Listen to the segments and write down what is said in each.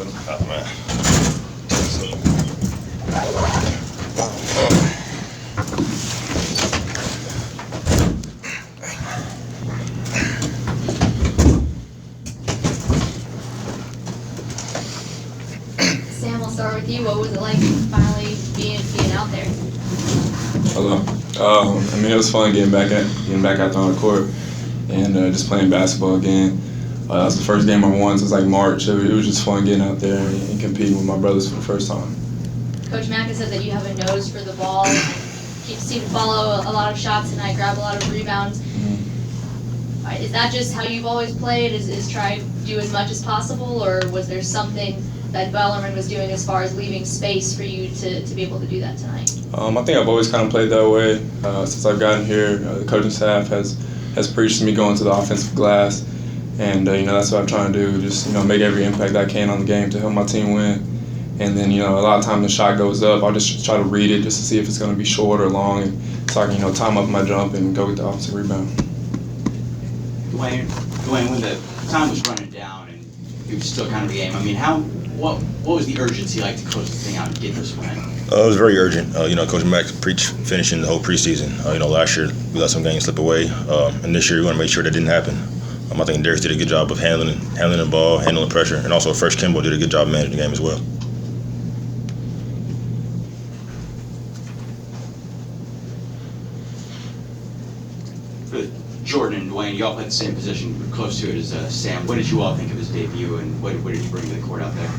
middle. Oh, man. Sam, we'll start with you. What was it like finally being out there? Hello. It was fun getting back out there on the court and just playing basketball again. That was the first game I won since like March. It was just fun getting out there and competing with my brothers for the first time. Coach Mack has said that you have a nose for the ball and you seem to follow a lot of shots tonight, grab a lot of rebounds. Mm-hmm. Is that just how you've always played? Is try to do as much as possible, or was there something that Bellarmine was doing as far as leaving space for you to be able to do that tonight? I think I've always kind of played that way. Since I've gotten here, the coaching staff has preached to me going to the offensive glass, and that's what I'm trying to do, just make every impact I can on the game to help my team win. And then a lot of times the shot goes up, I'll just try to read it just to see if it's going to be short or long, and so I can time up my jump and go get the offensive rebound. Dwayne, when the time was running down and it was still kind of a game, what was the urgency like to close the thing out and get this win? It was very urgent. Coach Mack preached finishing the whole preseason. Last year we let some games slip away, and this year we want to make sure that didn't happen. I think Darius did a good job of handling the ball, handling pressure, and also Fresh Kimball did a good job managing the game as well. For Jordan and Dwayne, you all played the same position, close to it as Sam. What did you all think of his debut, and what did he bring to the court out there?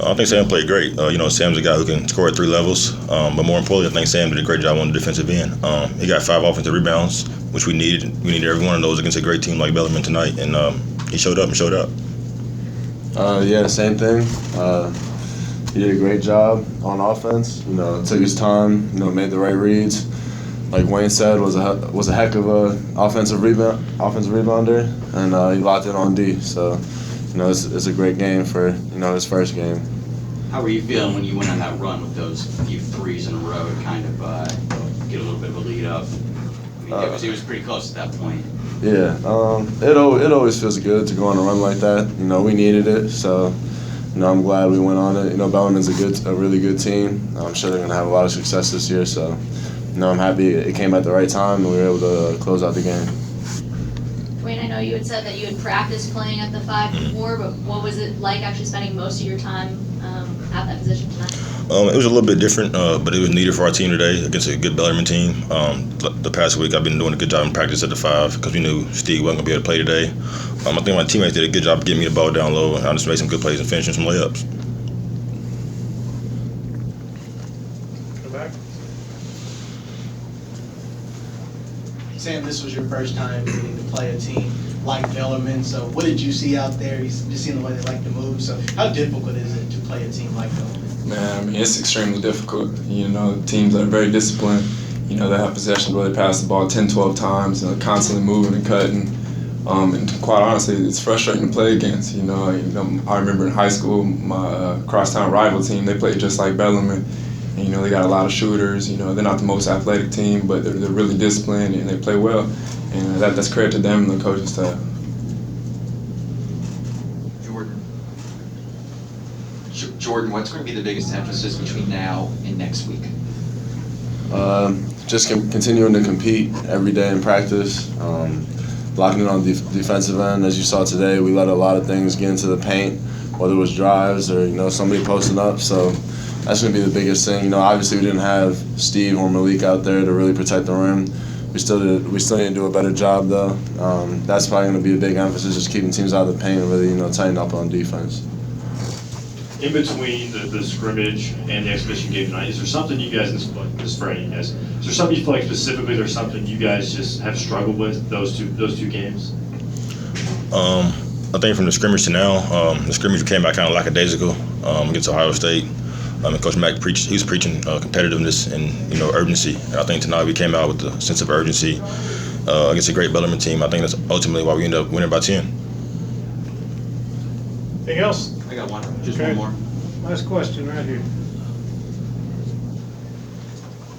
I think Sam played great. Sam's a guy who can score at 3 levels, but more importantly, I think Sam did a great job on the defensive end. He got 5 offensive rebounds, which we needed. We needed every one of those against a great team like Bellarmine tonight, and he showed up and showed out. Same thing. He did a great job on offense. Took his time. Made the right reads. Like Wayne said, was a heck of a offensive rebounder, and he locked in on D. So, it's a great game for his first game. How were you feeling when you went on that run with those few threes in a row to kind of get a little bit of a lead up? It was pretty close at that point. Yeah, it always feels good to go on a run like that. We needed it, so I'm glad we went on it. Bellarmine's a really good team. I'm sure they're gonna have a lot of success this year. So, I'm happy it came at the right time and we were able to close out the game. Dwayne, I know you had said that you had practiced playing at the 5 before, but what was it like actually spending most of your time at that position tonight? It was a little bit different, but it was needed for our team today against a good Bellarmine team. The past week I've been doing a good job in practice at the 5 because we knew Steve wasn't going to be able to play today. I think my teammates did a good job of getting me the ball down low, and I just made some good plays and finishing some layups. Go back. Sam, this was your first time getting to play a team like Bellarmine, so what did you see out there? You just seen the way they like to move, so how difficult is it to play a team like Bellarmine? Man, it's extremely difficult. Teams that are very disciplined, they have possessions where they pass the ball 10, 12 times, constantly moving and cutting. And quite honestly, it's frustrating to play against. I remember in high school, my crosstown rival team, they played just like Bellarmine. And, they got a lot of shooters. They're not the most athletic team, but they're really disciplined and they play well. And that's credit to them and the coaching staff. Jordan, what's going to be the biggest emphasis between now and next week? Just continuing to compete every day in practice, locking in on the defensive end. As you saw today, we let a lot of things get into the paint, whether it was drives or somebody posting up. So that's going to be the biggest thing. Obviously we didn't have Steve or Malik out there to really protect the rim. We still need to do a better job though. That's probably going to be a big emphasis, just keeping teams out of the paint and really tighten up on defense. In between the scrimmage and the exhibition game tonight, is there something you guys, this is for you guys, is there something you feel like specifically there's something you guys just have struggled with those two games? I think from the scrimmage to now, the scrimmage came out kind of lackadaisical against Ohio State. And Coach Mack he was preaching competitiveness and urgency. And I think tonight we came out with a sense of urgency against a great Bellarmine team. I think that's ultimately why we ended up winning by 10. Anything else? I got one. Just one more. Last question right here.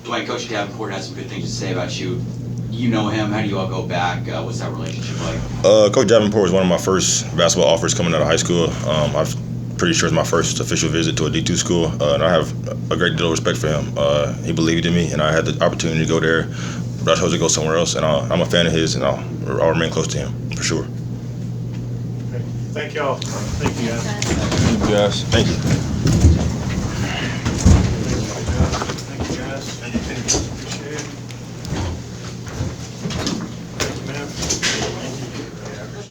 Dwayne, Coach Davenport has some good things to say about you. You know him. How do you all go back? What's that relationship like? Coach Davenport was one of my first basketball offers coming out of high school. I've pretty sure it's my first official visit to a D2 school, and I have a great deal of respect for him. He believed in me, and I had the opportunity to go there, but I chose to go somewhere else, and I'm a fan of his, and I'll remain close to him, for sure. Thank y'all. Thank you, guys. Guys. Yes. Thank you.